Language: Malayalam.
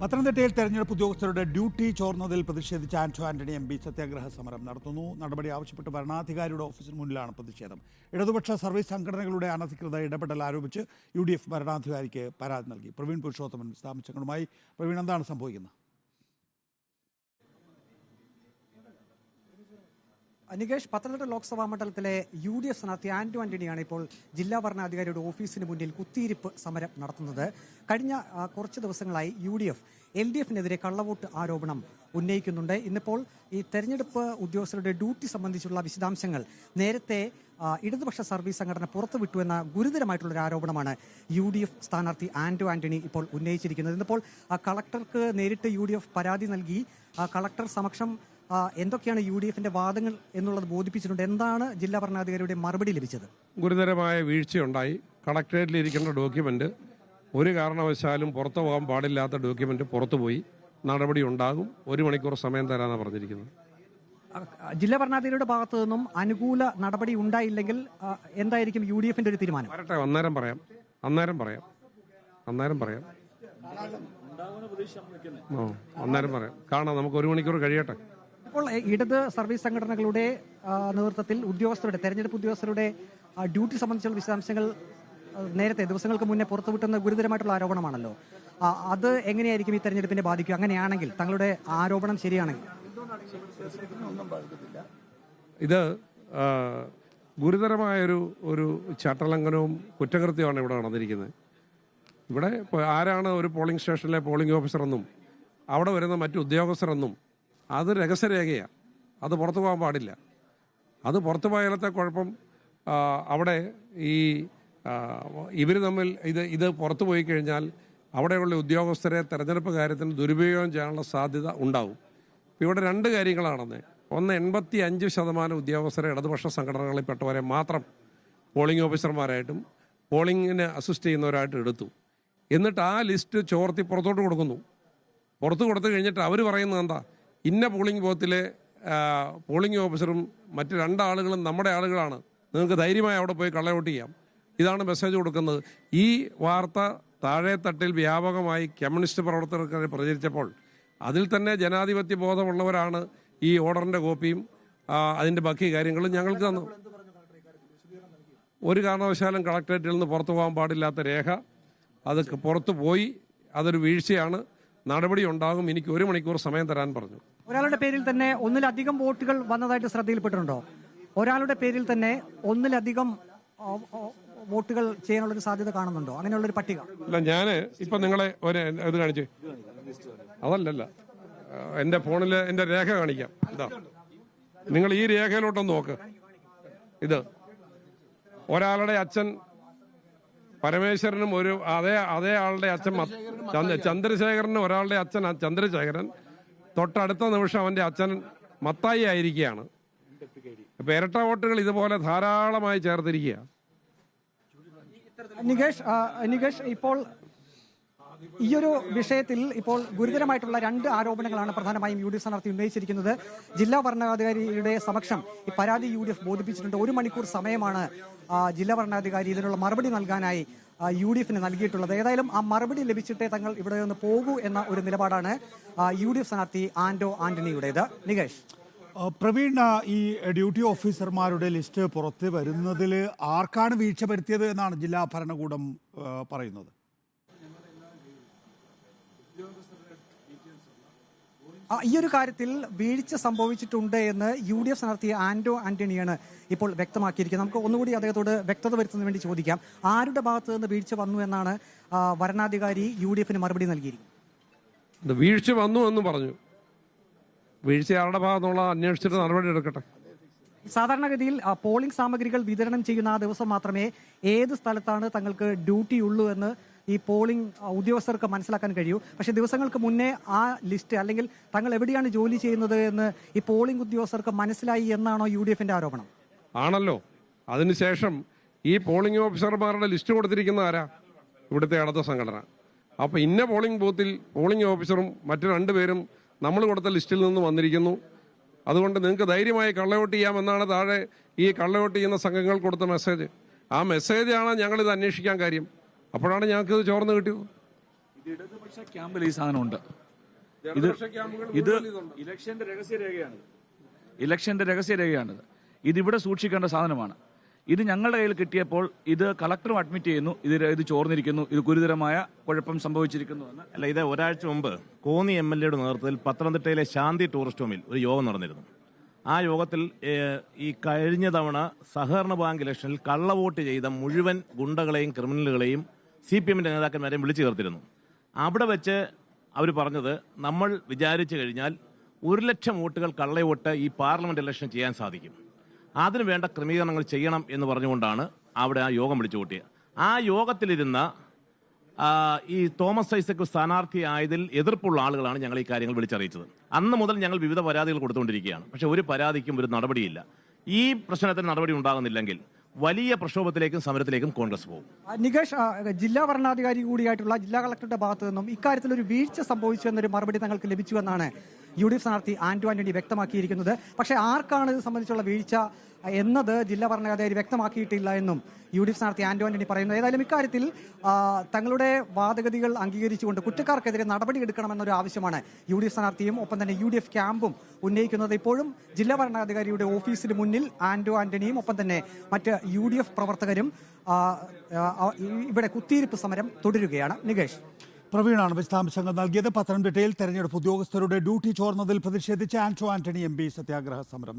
പത്തനംതിട്ടയിൽ തെരഞ്ഞെടുപ്പ് ഉദ്യോഗസ്ഥരുടെ ഡ്യൂട്ടി ചോർന്നതിൽ പ്രതിഷേധിച്ച് ആന്റണി എം പി സത്യാഗ്രഹ സമരം നടത്തുന്നു. നടപടി ആവശ്യപ്പെട്ട് വരണാധികാരിയുടെ ഓഫീസിന് മുന്നിലാണ് പ്രതിഷേധം. ഇടതുപക്ഷ സർവീസ് സംഘടനകളുടെ അനധികൃത ഇടപെടൽ ആരോപിച്ച് UDF വരണാധികാരിക്ക് പരാതി നൽകി. പ്രവീൺ പുരുഷോത്തമൻ വിശദാംശങ്ങളുമായി. പ്രവീൺ, എന്താണ് സംഭവിക്കുന്നത്? നികേഷ്, പത്തനംതിട്ട ലോക്സഭാ മണ്ഡലത്തിലെ UDF സ്ഥാനാർത്ഥി ആന്റണിയാണ് ഇപ്പോൾ ജില്ലാ ഭരണാധികാരിയുടെ ഓഫീസിന് മുന്നിൽ കുത്തിയിരിപ്പ് സമരം നടത്തുന്നത്. കഴിഞ്ഞ കുറച്ച് ദിവസങ്ങളായി UDF LDFനെതിരെ കള്ളവോട്ട് ആരോപണം ഉന്നയിക്കുന്നുണ്ട്. ഇന്നിപ്പോൾ ഈ തെരഞ്ഞെടുപ്പ് ഉദ്യോഗസ്ഥരുടെ ഡ്യൂട്ടി സംബന്ധിച്ചുള്ള വിശദാംശങ്ങൾ നേരത്തെ ഇടതുപക്ഷ സർവീസ് സംഘടന പുറത്തുവിട്ടു എന്ന ഗുരുതരമായിട്ടുള്ളൊരു ആരോപണമാണ് UDF സ്ഥാനാർത്ഥി ആന്റണി ഇപ്പോൾ ഉന്നയിച്ചിരിക്കുന്നത്. ഇന്നിപ്പോൾ കളക്ടർക്ക് നേരിട്ട് UDF പരാതി നൽകി. കളക്ടർ സമക്ഷം എന്തൊക്കെയാണ് UDFന്റെ വാദങ്ങൾ എന്നുള്ളത് ബോധിപ്പിച്ചിട്ടുണ്ട്. എന്താണ് ജില്ലാ ഭരണാധികാരിയുടെ മറുപടി ലഭിച്ചത്? ഗുരുതരമായ വീഴ്ചയുണ്ടായി. കളക്ടറേറ്റിലിരിക്കേണ്ട ഡോക്യുമെന്റ് ഒരു കാരണവശാലും പുറത്തു പോകാൻ പാടില്ലാത്ത ഡോക്യുമെന്റ് പുറത്തുപോയി. നടപടി ഉണ്ടാകും. 1 മണിക്കൂർ സമയം തരാനാണ് പറഞ്ഞിരിക്കുന്നത്. ജില്ലാ ഭരണാധികാരിയുടെ ഭാഗത്തു നിന്നും അനുകൂല നടപടി ഉണ്ടായില്ലെങ്കിൽ എന്തായിരിക്കും UDFന്റെ ഒരു തീരുമാനം? വരട്ടെ, അന്നേരം പറയാം. അന്നേരം പറയാം. കാണാം, നമുക്ക് 1 മണിക്കൂർ കഴിയട്ടെ. ഇപ്പോൾ ഇടത് സർവീസ് സംഘടനകളുടെ നേതൃത്വത്തിൽ തെരഞ്ഞെടുപ്പ് ഉദ്യോഗസ്ഥരുടെ ഡ്യൂട്ടി സംബന്ധിച്ചുള്ള വിശദാംശങ്ങൾ നേരത്തെ ദിവസങ്ങൾക്ക് മുന്നേ പുറത്തുവിട്ടുന്ന ഗുരുതരമായിട്ടുള്ള ആരോപണമാണല്ലോ. അത് എങ്ങനെയായിരിക്കും ഈ തെരഞ്ഞെടുപ്പിനെ ബാധിക്കുക? അങ്ങനെയാണെങ്കിൽ, തങ്ങളുടെ ആരോപണം ശരിയാണെങ്കിൽ ഇത് ഗുരുതരമായൊരു ചട്ടലംഘനവും കുറ്റകൃത്യമാണ് ഇവിടെ നടന്നിരിക്കുന്നത്. ഇവിടെ ആരാണ് ഒരു പോളിംഗ് സ്റ്റേഷനിലെ പോളിംഗ് ഓഫീസറെന്നും അവിടെ വരുന്ന മറ്റു ഉദ്യോഗസ്ഥരെന്നും അത് രഹസ്യരേഖയാണ്. അത് പുറത്തു പോകാൻ പാടില്ല. അത് പുറത്തു പോയാലത്തെ കുഴപ്പം അവിടെ ഇവർ തമ്മിൽ ഇത് പുറത്തു പോയി കഴിഞ്ഞാൽ അവിടെയുള്ള ഉദ്യോഗസ്ഥരെ തെരഞ്ഞെടുപ്പ് കാര്യത്തിന് ദുരുപയോഗം ചെയ്യാനുള്ള സാധ്യത ഉണ്ടാവും. ഇവിടെ 2 കാര്യങ്ങളാണെന്ന്. ഒന്ന്, 85% ഉദ്യോഗസ്ഥരെ ഇടതുപക്ഷ സംഘടനകളിൽപ്പെട്ടവരെ മാത്രം പോളിംഗ് ഓഫീസർമാരായിട്ടും പോളിംഗിന് അസിസ്റ്റ് ചെയ്യുന്നവരായിട്ട് എടുത്തു. എന്നിട്ട് ആ ലിസ്റ്റ് ചോർത്തി പുറത്തോട്ട് കൊടുക്കുന്നു. പുറത്ത് കൊടുത്തു കഴിഞ്ഞിട്ട് അവർ പറയുന്നത് എന്താ? ഇന്ന പോളിംഗ് ബൂത്തിലെ പോളിംഗ് ഓഫീസറും മറ്റ് 2 ആളുകളും നമ്മുടെ ആളുകളാണ്, നിങ്ങൾക്ക് ധൈര്യമായി അവിടെ പോയി കള്ളവോട്ട് ചെയ്യാം. ഇതാണ് മെസ്സേജ് കൊടുക്കുന്നത്. ഈ വാർത്ത താഴെത്തട്ടിൽ വ്യാപകമായി കമ്മ്യൂണിസ്റ്റ് പ്രവർത്തകർക്ക് പ്രചരിച്ചപ്പോൾ അതിൽ തന്നെ ജനാധിപത്യ ബോധമുള്ളവരാണ് ഈ ഓർഡറിൻ്റെ കോപ്പിയും അതിൻ്റെ ബാക്കി കാര്യങ്ങളും ഞങ്ങൾക്ക് തന്നു. ഒരു കാരണവശാലും കളക്ടറേറ്റിൽ നിന്ന് പുറത്തു പോകാൻ പാടില്ലാത്ത രേഖ അത് പുറത്തു പോയി. അതൊരു വീഴ്ചയാണ്. നടപടി ഉണ്ടാകും. എനിക്ക് 1 മണിക്കൂർ സമയം തരാൻ പറഞ്ഞു. ഒരാളുടെ പേരിൽ തന്നെ ഒന്നിലധികം വോട്ടുകൾ വന്നതായിട്ട് ശ്രദ്ധയിൽപ്പെട്ടിട്ടുണ്ടോ? ഒരാളുടെ പേരിൽ തന്നെ ഒന്നിലധികം വോട്ടുകൾ ചെയ്യാനുള്ളൊരു സാധ്യത കാണുന്നുണ്ടോ? അങ്ങനെയുള്ളൊരു പട്ടിക അല്ല, ഞാൻ ഇപ്പൊ നിങ്ങളെ ഇത് കാണിച്ചു. അതല്ലല്ല, എന്റെ ഫോണിൽ എന്റെ രേഖ കാണിക്കാം. ഇതാ, നിങ്ങൾ ഈ രേഖയിലോട്ടൊന്ന് നോക്ക്. ഇത് ഒരാളുടെ അച്ഛൻ പരമേശ്വരനും അതേ ആളുടെ അച്ഛൻ ചന്ദ്രശേഖരനും ഒരാളുടെ അച്ഛൻ ചന്ദ്രശേഖരൻ. തൊട്ടടുത്ത നിമിഷം അവന്റെ അച്ഛൻ മത്തായി ആയിരിക്കുകയാണ്. ഇപ്പൊ ഇരട്ട വോട്ടുകൾ ഇതുപോലെ ധാരാളമായി ചേർത്തിരിക്കുക. നികേഷ്, ഇപ്പോൾ ഈയൊരു വിഷയത്തിൽ ഇപ്പോൾ ഗുരുതരമായിട്ടുള്ള 2 ആരോപണങ്ങളാണ് പ്രധാനമായും UDF സ്ഥാനാർത്ഥി ഉന്നയിച്ചിരിക്കുന്നത്. ജില്ലാ ഭരണാധികാരിയുടെ സമക്ഷം ഈ പരാതി UDF ബോധിപ്പിച്ചിട്ടുണ്ട്. 1 മണിക്കൂർ സമയമാണ് ജില്ലാ ഭരണാധികാരി ഇതിനുള്ള മറുപടി നൽകാനായി UDFന് നൽകിയിട്ടുള്ളത്. ഏതായാലും ആ മറുപടി ലഭിച്ചിട്ടേ തങ്ങൾ ഇവിടെ നിന്ന് പോകൂ എന്ന ഒരു നിലപാടാണ് UDF സ്ഥാനാർത്ഥി ആന്റണിയുടേത്. നികേഷ്, പ്രവീൺ, ഈ ഡ്യൂട്ടി ഓഫീസർമാരുടെ ലിസ്റ്റ് പുറത്ത് വരുന്നതിൽ ആർക്കാണ് വീഴ്ച വരുത്തിയത് എന്നാണ് ജില്ലാ ഭരണകൂടം പറയുന്നത്? ഈ ഒരു കാര്യത്തിൽ വീഴ്ച സംഭവിച്ചിട്ടുണ്ട് എന്ന് UDF സ്ഥാനാർത്ഥി ആന്റണിയാണ് ഇപ്പോൾ വ്യക്തമാക്കിയിരിക്കുന്നത്. നമുക്ക് ഒന്നുകൂടി അദ്ദേഹത്തോട് വ്യക്തത വരുത്തുന്നതിന് വേണ്ടി ചോദിക്കാം. ആരുടെ ഭാഗത്ത് നിന്ന് വീഴ്ച വന്നു എന്നാണ് വരണാധികാരി UDFന് മറുപടി നൽകിയിരിക്കുന്നത്? വീഴ്ച വന്നു എന്ന് പറഞ്ഞു. വീഴ്ച ആരുടെ ഭാഗത്തുള്ള അന്വേഷിച്ചിട്ട് നടപടി എടുക്കട്ടെ. സാധാരണഗതിയിൽ പോളിംഗ് സാമഗ്രികൾ വിതരണം ചെയ്യുന്ന ആ ദിവസം മാത്രമേ ഏത് സ്ഥലത്താണ് തങ്ങൾക്ക് ഡ്യൂട്ടി ഉള്ളൂ എന്ന് ഈ പോളിംഗ് ഉദ്യോഗസ്ഥർക്ക് മനസ്സിലാക്കാൻ കഴിയൂ. പക്ഷേ ദിവസങ്ങൾക്ക് മുന്നേ ആ ലിസ്റ്റ് അല്ലെങ്കിൽ തങ്ങൾ എവിടെയാണ് ജോലി ചെയ്യുന്നത് എന്ന് ഈ പോളിംഗ് ഉദ്യോഗസ്ഥർക്ക് മനസ്സിലായി എന്നാണോ UDFന്റെ ആരോപണം? ആണല്ലോ. അതിനുശേഷം ഈ പോളിംഗ് ഓഫീസർമാരുടെ ലിസ്റ്റ് കൊടുത്തിരിക്കുന്ന ആരാ? ഇവിടുത്തെ ഇടത് സംഘടന. അപ്പോൾ ഇന്ന പോളിംഗ് ബൂത്തിൽ പോളിംഗ് ഓഫീസറും മറ്റു 2 പേരും നമ്മൾ കൊടുത്ത ലിസ്റ്റിൽ നിന്ന് വന്നിരിക്കുന്നു. അതുകൊണ്ട് നിങ്ങൾക്ക് ധൈര്യമായി കള്ളവോട്ട് ചെയ്യാമെന്നാണ് താഴെ ഈ കള്ളവോട്ട് ചെയ്യുന്ന സംഘങ്ങൾ കൊടുത്ത മെസ്സേജ്. ആ മെസ്സേജാണ് ഞങ്ങളിത് അന്വേഷിക്കാൻ കാര്യം. അപ്പോഴാണ് ഞങ്ങൾക്ക് ഇത് ചോർന്ന് കിട്ടിയത്. ഇടതുപക്ഷ ക്യാമ്പിൽ ഈ സാധനമുണ്ട്. ഇത് ഇലക്ഷന്റെ രഹസ്യരേഖയാണിത്. ഇതിവിടെ സൂക്ഷിക്കേണ്ട സാധനമാണ്. ഇത് ഞങ്ങളുടെ കയ്യിൽ കിട്ടിയപ്പോൾ ഇത് കളക്ടറും അഡ്മിറ്റ് ചെയ്യുന്നു, ഇത് ചോർന്നിരിക്കുന്നു, ഇത് ഗുരുതരമായ കുഴപ്പം സംഭവിച്ചിരിക്കുന്നു എന്ന്. അല്ല, ഇത് ഒരാഴ്ച മുമ്പ് കോന്നി MLA യുടെ നേതൃത്വത്തിൽ പത്തനംതിട്ടയിലെ ശാന്തി ടൂറിസ്റ്റ് ഹോമിൽ ഒരു യോഗം നടന്നിരുന്നു. ആ യോഗത്തിൽ ഈ കഴിഞ്ഞ തവണ സഹകരണ ബാങ്ക് ഇലക്ഷനിൽ കള്ളവോട്ട് ചെയ്ത മുഴുവൻ ഗുണ്ടകളെയും ക്രിമിനലുകളെയും CPM-ന്റെ നേതാക്കന്മാരെയും വിളിച്ചു ചേർത്തിരുന്നു. അവിടെ വെച്ച് അവർ പറഞ്ഞത്, നമ്മൾ വിചാരിച്ചു കഴിഞ്ഞാൽ 1,00,000 വോട്ടുകൾ കള്ളവോട്ട് ഈ പാർലമെന്റ് ഇലക്ഷൻ ചെയ്യാൻ സാധിക്കും, അതിനു വേണ്ട ക്രമീകരണങ്ങൾ ചെയ്യണം എന്ന് പറഞ്ഞുകൊണ്ടാണ് അവിടെ ആ യോഗം വിളിച്ചു കൂട്ടിയത്. ആ യോഗത്തിലിരുന്ന ഈ തോമസ് ഐസക് സ്ഥാനാർത്ഥിയായതിൽ എതിർപ്പുള്ള ആളുകളാണ് ഞങ്ങൾ ഈ കാര്യങ്ങൾ വിളിച്ചറിയിച്ചത്. അന്ന് മുതൽ ഞങ്ങൾ വിവിധ പരാതികൾ കൊടുത്തുകൊണ്ടിരിക്കുകയാണ്. പക്ഷെ ഒരു പരാതിക്കും ഒരു നടപടിയില്ല. ഈ പ്രശ്നത്തിന് നടപടി ഉണ്ടാകുന്നില്ലെങ്കിൽ വലിയ പ്രക്ഷോഭത്തിലേക്കും സമരത്തിലേക്കും കോൺഗ്രസ് പോകും. നികേഷ്, ജില്ലാ ഭരണാധികാരി കൂടിയായിട്ടുള്ള ജില്ലാ കളക്ടറുടെ ഭാഗത്തു നിന്നും ഇക്കാര്യത്തിൽ ഒരു വീഴ്ച സംഭവിച്ചു എന്നൊരു മറുപടി തങ്ങൾക്ക് ലഭിച്ചുവെന്നാണ് UDF സ്ഥാനാർത്ഥി ആന്റണി വ്യക്തമാക്കിയിരിക്കുന്നത്. പക്ഷേ ആർക്കാണ് ഇത് സംബന്ധിച്ചുള്ള വീഴ്ച എന്നത് ജില്ലാ ഭരണാധികാരി വ്യക്തമാക്കിയിട്ടില്ല എന്നും UDF സ്ഥാനാർത്ഥി ആന്റണി പറയുന്നു. ഏതായാലും ഇക്കാര്യത്തിൽ തങ്ങളുടെ വാദഗതികൾ അംഗീകരിച്ചുകൊണ്ട് കുറ്റക്കാർക്കെതിരെ നടപടിയെടുക്കണമെന്നൊരു ആവശ്യമാണ് UDF സ്ഥാനാർത്ഥിയും ഒപ്പം തന്നെ UDF ക്യാമ്പും ഉന്നയിക്കുന്നത്. ഇപ്പോഴും ജില്ലാ ഭരണാധികാരിയുടെ ഓഫീസിന് മുന്നിൽ ആന്റണിയും ഒപ്പം തന്നെ മറ്റ് UDF പ്രവർത്തകരും ഇവിടെ കുത്തിയിരിപ്പ് സമരം തുടരുകയാണ്. നികേഷ്, പ്രവീണാണ് വിശദാംശങ്ങൾ നൽകിയത്. പത്തനംതിട്ടയിൽ തെരഞ്ഞെടുപ്പ് ഉദ്യോഗസ്ഥരുടെ ഡ്യൂട്ടി ചോർന്നതിൽ പ്രതിഷേധിച്ച് ആന്റണി MP സത്യാഗ്രഹ സമരം.